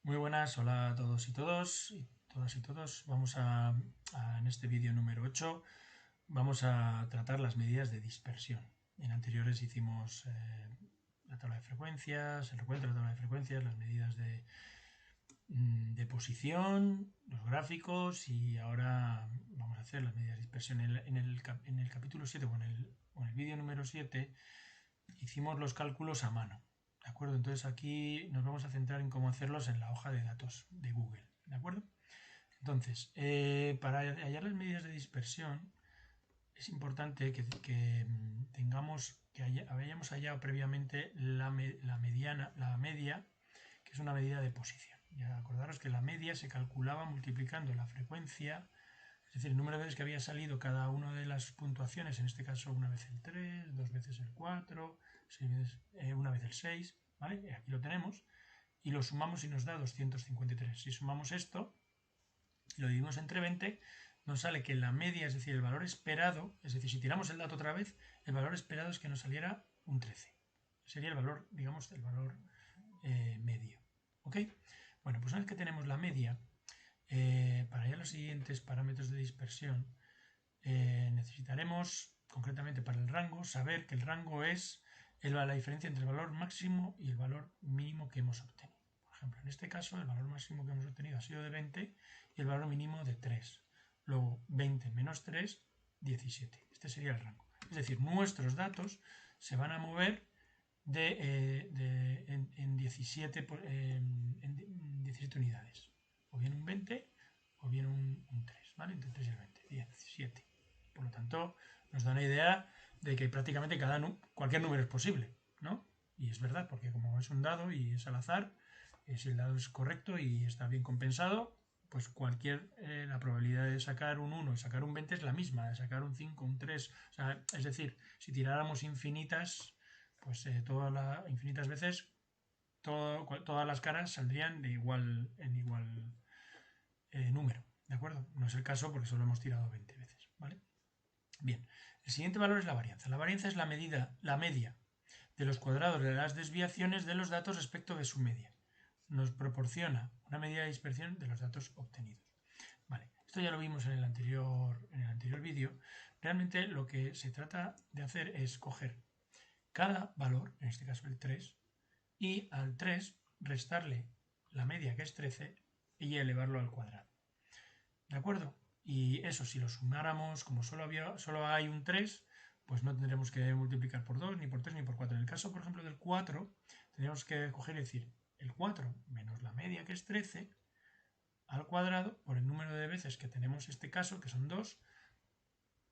Muy buenas, hola a todos y todas y todos. En este vídeo número 8 vamos a tratar las medidas de dispersión. En anteriores hicimos la tabla de frecuencias, el recuento de la tabla de frecuencias, las medidas de posición, los gráficos y ahora vamos a hacer las medidas de dispersión. En el capítulo 7 o en el vídeo número 7 hicimos los cálculos a mano. ¿De acuerdo? Entonces aquí nos vamos a centrar en cómo hacerlos en la hoja de datos de Google. ¿De acuerdo? Entonces, para hallar las medidas de dispersión, es importante que hayamos hallado previamente la media, que es una medida de posición. Ya acordaros que la media se calculaba multiplicando la frecuencia, es decir, el número de veces que había salido cada una de las puntuaciones, en este caso una vez el 3, dos veces el 4, una vez el 6, ¿vale? Aquí lo tenemos, y lo sumamos y nos da 253. Si sumamos esto, lo dividimos entre 20, nos sale que la media, es decir, el valor esperado, es decir, si tiramos el dato otra vez, el valor esperado es que nos saliera un 13. Sería el valor, digamos, el valor medio. ¿Ok? Bueno, pues una vez que tenemos la media, para ya los siguientes parámetros de dispersión, necesitaremos, concretamente para el rango, saber que el rango es la diferencia entre el valor máximo y el valor mínimo que hemos obtenido. Por ejemplo, en este caso, el valor máximo que hemos obtenido ha sido de 20 y el valor mínimo de 3. Luego, 20 menos 3, 17. Este sería el rango. Es decir, nuestros datos se van a mover en 17, en 17 unidades. O bien un 20 o bien un 3, ¿vale? Entre 3 y el 20, 17. Por lo tanto, nos da una idea de que prácticamente cualquier número es posible, ¿no? Y es verdad, porque como es un dado y es al azar, si el dado es correcto y está bien compensado, pues la probabilidad de sacar un 1 y sacar un 20 es la misma, de sacar un 5, un 3. O sea, es decir, si tiráramos infinitas, pues infinitas veces, todas las caras saldrían en igual número, ¿de acuerdo? No es el caso porque solo hemos tirado 20 veces, ¿vale? Bien, el siguiente valor es la varianza. La varianza es la media de los cuadrados de las desviaciones de los datos respecto de su media. Nos proporciona una medida de dispersión de los datos obtenidos. Vale, esto ya lo vimos en el anterior vídeo. Realmente lo que se trata de hacer es coger cada valor, en este caso el 3, y al 3 restarle la media, que es 13, y elevarlo al cuadrado. ¿De acuerdo? Y eso, si lo sumáramos, como solo hay un 3, pues no tendremos que multiplicar por 2, ni por 3, ni por 4. En el caso, por ejemplo, del 4, tendríamos que coger y decir el 4 menos la media, que es 13, al cuadrado, por el número de veces que tenemos este caso, que son 2,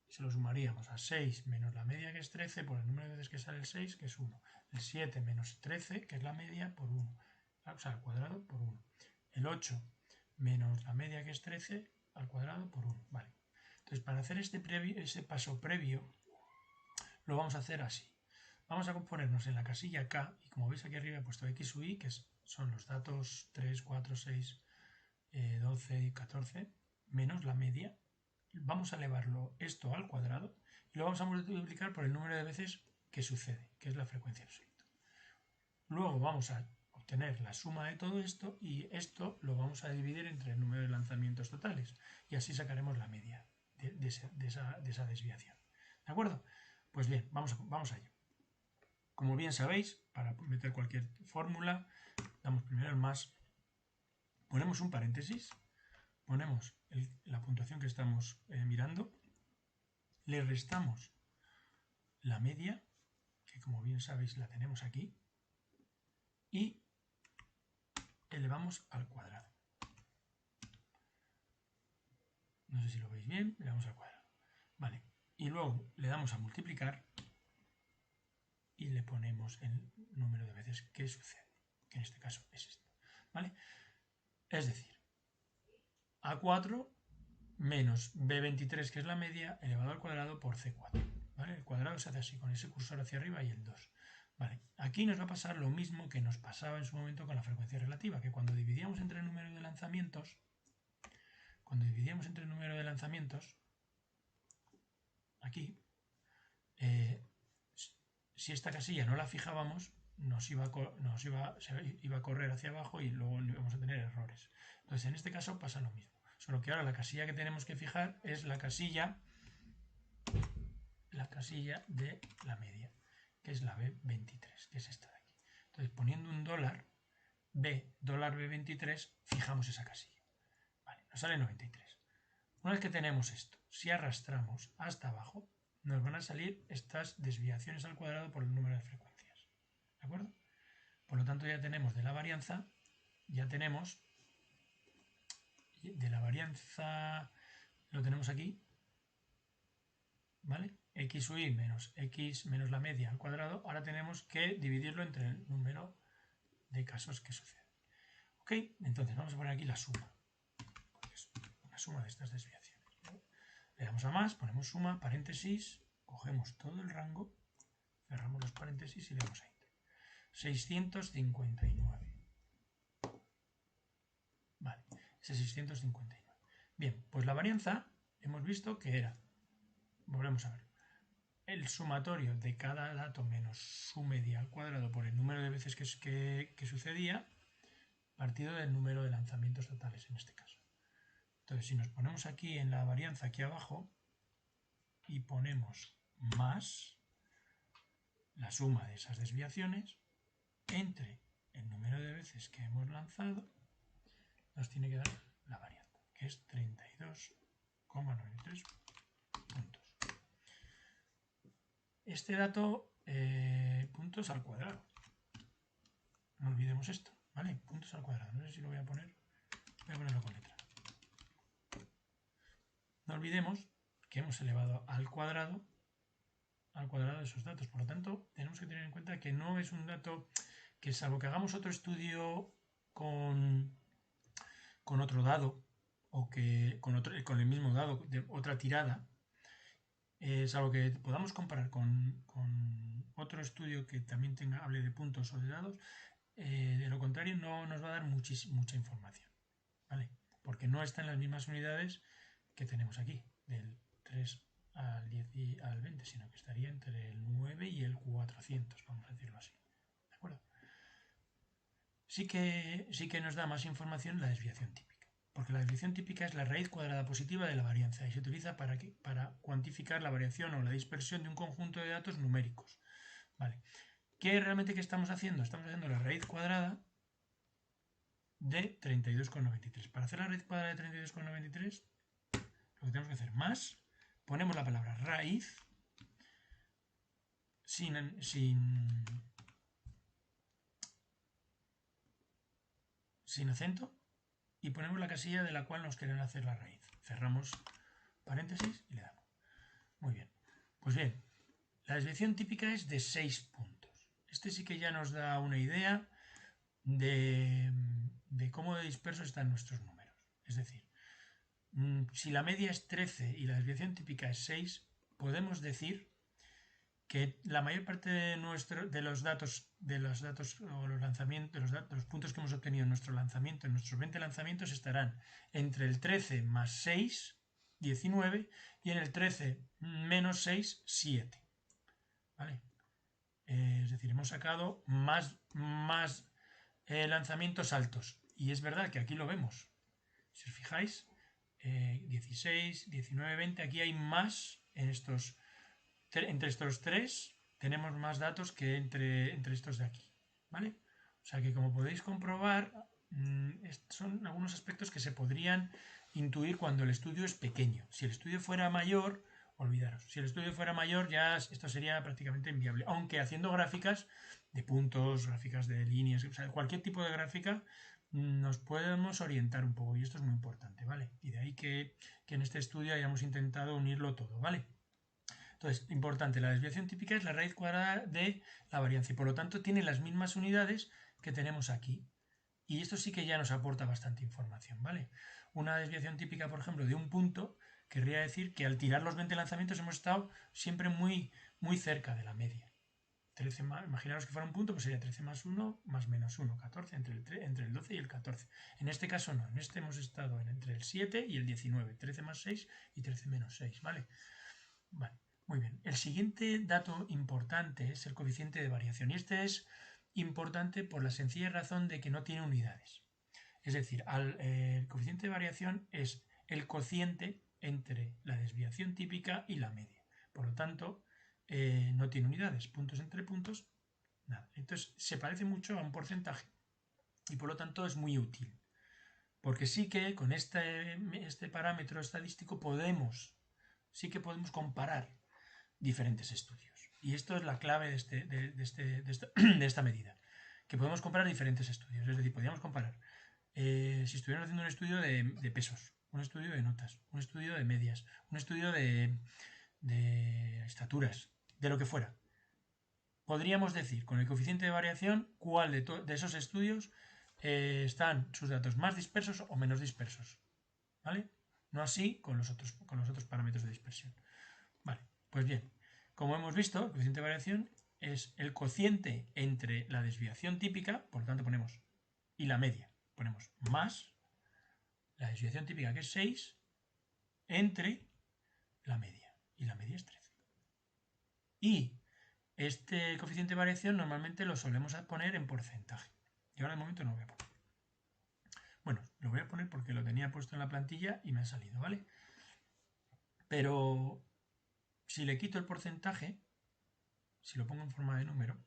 se lo sumaríamos a 6 menos la media, que es 13, por el número de veces que sale el 6, que es 1. El 7 menos 13, que es la media, por 1. O sea, al cuadrado por 1. El 8 menos la media, que es 13, al cuadrado por 1. Vale. Entonces, para hacer ese paso previo, lo vamos a hacer así. Vamos a ponernos en la casilla K, y como veis aquí arriba he puesto X u Y, que son los datos 3, 4, 6, 12 y 14, menos la media. Vamos a elevarlo esto al cuadrado y lo vamos a multiplicar por el número de veces que sucede, que es la frecuencia absoluta. Luego vamos a obtener la suma de todo esto y esto lo vamos a dividir entre el número de lanzamientos totales y así sacaremos la media de esa desviación. ¿De acuerdo? Pues bien, vamos a ello. Como bien sabéis, para meter cualquier fórmula, damos primero el más, ponemos un paréntesis, ponemos la puntuación que estamos mirando, le restamos la media, que como bien sabéis la tenemos aquí, y elevamos al cuadrado. No sé si lo veis bien, le damos al cuadrado. Vale, y luego le damos a multiplicar y le ponemos el número de veces que sucede, que en este caso es esto. ¿Vale? Es decir, A4 menos B23, que es la media, elevado al cuadrado por C4. ¿Vale? El cuadrado se hace así, con ese cursor hacia arriba y el 2. Vale, aquí nos va a pasar lo mismo que nos pasaba en su momento con la frecuencia relativa, que cuando dividíamos entre el número de lanzamientos, aquí, si esta casilla no la fijábamos, iba a correr hacia abajo y luego íbamos a tener errores. Entonces, en este caso pasa lo mismo. Solo que ahora la casilla que tenemos que fijar es la casilla de la media, que es la B23, que es esta de aquí. Entonces, poniendo un dólar B23, fijamos esa casilla. Vale, nos sale 93. Una vez que tenemos esto, si arrastramos hasta abajo, nos van a salir estas desviaciones al cuadrado por el número de frecuencias. ¿De acuerdo? Por lo tanto, ya tenemos de la varianza, lo tenemos aquí, ¿vale? X sub y menos X menos la media al cuadrado. Ahora tenemos que dividirlo entre el número de casos que suceden. ¿Ok? Entonces vamos a poner aquí la suma. Porque es una suma de estas desviaciones. Le damos a más, ponemos suma, paréntesis, cogemos todo el rango, cerramos los paréntesis y le damos a enter. 659. Vale, ese 659. Bien, pues la varianza hemos visto que era, volvemos a ver, el sumatorio de cada dato menos su media al cuadrado por el número de veces que sucedía, partido del número de lanzamientos totales en este caso. Entonces, si nos ponemos aquí en la varianza aquí abajo y ponemos más la suma de esas desviaciones entre el número de veces que hemos lanzado, nos tiene que dar la varianza, que es 32,93 puntos. Este dato, puntos al cuadrado. No olvidemos esto, ¿vale? Puntos al cuadrado. No sé si lo voy a poner. Voy a ponerlo con letra. No olvidemos que hemos elevado al cuadrado de esos datos. Por lo tanto, tenemos que tener en cuenta que no es un dato que, salvo que hagamos otro estudio con otro dado o que con el mismo dado de otra tirada, salvo que podamos comparar con otro estudio que también hable de puntos o de dados, de lo contrario no nos va a dar mucha información, ¿vale? Porque no está en las mismas unidades que tenemos aquí, del 3 al 10 y al 20, sino que estaría entre el 9 y el 400, vamos a decirlo así. ¿De acuerdo? Sí que nos da más información la desviación típica, porque la desviación típica es la raíz cuadrada positiva de la varianza y se utiliza para cuantificar la variación o la dispersión de un conjunto de datos numéricos. ¿Vale? ¿Qué estamos haciendo? Estamos haciendo la raíz cuadrada de 32,93. Para hacer la raíz cuadrada de 32,93, lo que tenemos que hacer más, ponemos la palabra raíz sin acento y ponemos la casilla de la cual nos quieren hacer la raíz. Cerramos paréntesis y le damos. Muy bien. Pues bien, la desviación típica es de 6 puntos. Este sí que ya nos da una idea de cómo de dispersos están nuestros números. Es decir, si la media es 13 y la desviación típica es 6, podemos decir que la mayor parte de los datos o los lanzamientos, de los puntos que hemos obtenido en nuestro lanzamiento, en nuestros 20 lanzamientos, estarán entre el 13 más 6, 19, y en el 13 menos 6, 7. ¿Vale? Es decir, hemos sacado más lanzamientos altos. Y es verdad que aquí lo vemos. Si os fijáis, 16, 19, 20, aquí hay más entre estos tres tenemos más datos que entre estos de aquí, ¿vale? O sea que, como podéis comprobar, son algunos aspectos que se podrían intuir cuando el estudio es pequeño. Si el estudio fuera mayor, olvidaros. Si el estudio fuera mayor, ya esto sería prácticamente inviable. Aunque haciendo gráficas de puntos, gráficas de líneas, o sea, cualquier tipo de gráfica, nos podemos orientar un poco. Y esto es muy importante, ¿vale? Y de ahí que en este estudio hayamos intentado unirlo todo, ¿vale? Entonces, importante, la desviación típica es la raíz cuadrada de la varianza y por lo tanto tiene las mismas unidades que tenemos aquí. Y esto sí que ya nos aporta bastante información, ¿vale? Una desviación típica, por ejemplo, de un punto, querría decir que al tirar los 20 lanzamientos hemos estado siempre muy cerca de la media. 13 más, imaginaros que fuera un punto, pues sería 13 más 1 más menos 1, 14, entre el 12 y el 14. En este caso no, en este hemos estado entre el 7 y el 19, 13 más 6 y 13 menos 6, ¿vale? Vale. Muy bien, el siguiente dato importante es el coeficiente de variación y este es importante por la sencilla razón de que no tiene unidades. Es decir, el coeficiente de variación es el cociente entre la desviación típica y la media. Por lo tanto, no tiene unidades. Puntos entre puntos, nada. Entonces, se parece mucho a un porcentaje y por lo tanto es muy útil. Porque sí que con este parámetro estadístico sí que podemos comparar diferentes estudios. Y esto es la clave de esta medida. Que podemos comparar diferentes estudios. Es decir, podríamos comparar si estuviéramos haciendo un estudio de pesos, un estudio de notas, un estudio de medias, un estudio de estaturas, de lo que fuera. Podríamos decir con el coeficiente de variación cuál de esos estudios están sus datos más dispersos o menos dispersos. ¿Vale? No así con los otros parámetros de dispersión. Vale, pues bien, como hemos visto, el coeficiente de variación es el cociente entre la desviación típica, por lo tanto ponemos, y la media. Ponemos más la desviación típica, que es 6, entre la media. Y la media es 13. Y este coeficiente de variación normalmente lo solemos poner en porcentaje. Y ahora de momento no lo voy a poner. Bueno, lo voy a poner porque lo tenía puesto en la plantilla y me ha salido, ¿vale? Pero si le quito el porcentaje, si lo pongo en forma de número,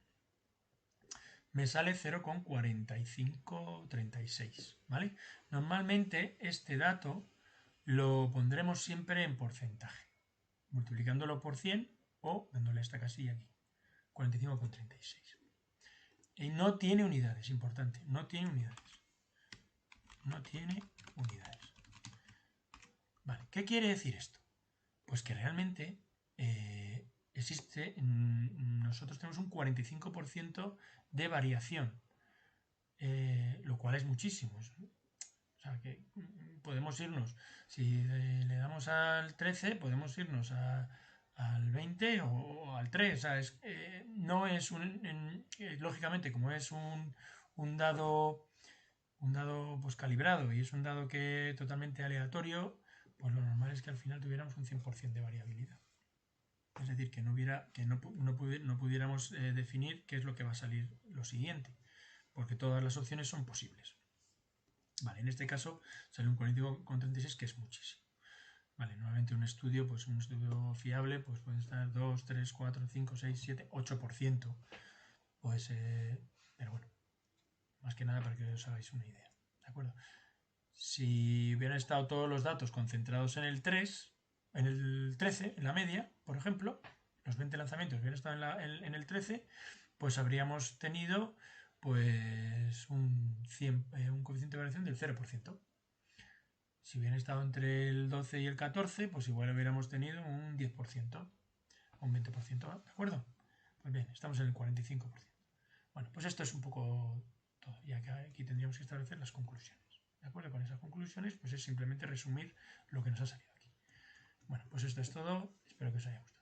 me sale 0,4536, ¿vale? Normalmente este dato lo pondremos siempre en porcentaje, multiplicándolo por 100 o dándole esta casilla aquí, 45,36. Y no tiene unidades, importante, no tiene unidades. No tiene unidades. Vale, ¿qué quiere decir esto? Pues que realmente nosotros tenemos un 45% de variación, lo cual es muchísimo. O sea, que podemos irnos, si le damos al 13, podemos irnos al 20 o al 3. O sea, no es lógicamente, como es un dado pues calibrado y es un dado que totalmente aleatorio, pues lo normal es que al final tuviéramos un 100% de variabilidad. Es decir, que no pudiéramos definir qué es lo que va a salir lo siguiente, porque todas las opciones son posibles. Vale, en este caso sale un 45,36, que es muchísimo. Vale, normalmente un estudio fiable, pues puede estar 2, 3, 4, 5, 6, 7, 8%. Pues, pero bueno, más que nada para que os hagáis una idea. ¿De acuerdo? Si hubieran estado todos los datos concentrados en el 3, en el 13, en la media, por ejemplo, los 20 lanzamientos hubieran estado en el 13, pues habríamos tenido pues un coeficiente de variación del 0%. Si hubieran estado entre el 12 y el 14, pues igual hubiéramos tenido un 10%, un 20%, ¿de acuerdo? Pues bien, estamos en el 45%. Bueno, pues esto es un poco todo, ya que aquí tendríamos que establecer las conclusiones. ¿De acuerdo? Con esas conclusiones, pues es simplemente resumir lo que nos ha salido aquí. Bueno, pues esto es todo. Espero que os haya gustado.